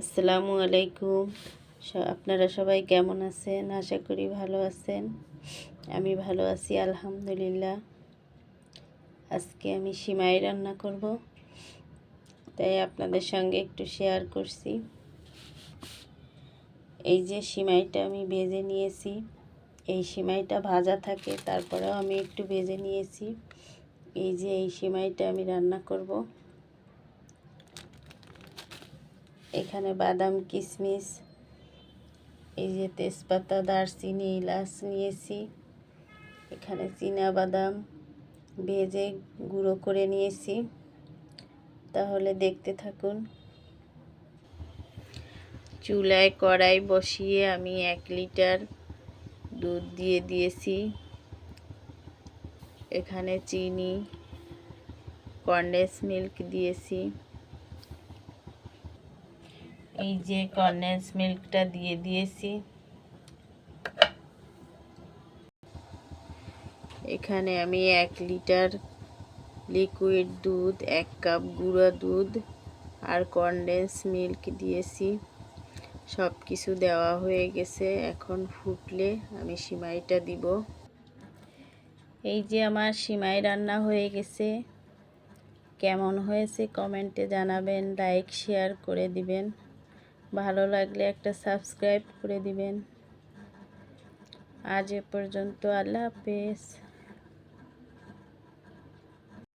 আসসালামু আলাইকুম। আপনারা সবাই কেমন আছেন? আশা করি ভালো আছেন। আমি ভালো আছি আলহামদুলিল্লাহ। আজকে আমি সিমাই রান্না করব, তাই আপনাদের সঙ্গে একটু শেয়ার করছি। এই যে সিমাইটা আমি ভেজে নিয়েছি, এই সিমাইটা ভাজা থাকে, তারপরেও আমি একটু ভেজে নিয়েছি। এই যে এই সিমাইটা আমি রান্না করব। এখানে বাদাম, কিশমিশ, এই যে তেজপাতা, দারচিনি, এলাচ নিয়েছি। এখানে বাদাম ভেজে গুঁড়ো করে নিয়েছি। তাহলে দেখতে থাকুন। চুলায় কড়াই বসিয়ে আমি 1 লিটার দুধ দিয়ে দিয়েছি। এখানে চিনি, কনডেন্স মিল্ক দিয়েছি। এই যে কনডেন্স মিল্কটা দিয়ে দিয়েছি। এখানে আমি 1 লিটার লিকুইড দুধ, 1 কাপ গুঁড়া দুধ আর কনডেন্স মিল্ক দিয়েছি। সব কিছু দেওয়া হয়ে গেছে। এখন ফুটলে আমি সিমাইটা দিব। এই যে আমার সিমাই রান্না হয়ে গেছে। কেমন হয়েছে কমেন্টে জানাবেন, লাইক শেয়ার করে দিবেন, ভালো লাগলে একটা সাবস্ক্রাইব করে দিবেন। আজ এ পর্যন্ত, আল্লাহ হাফেজ।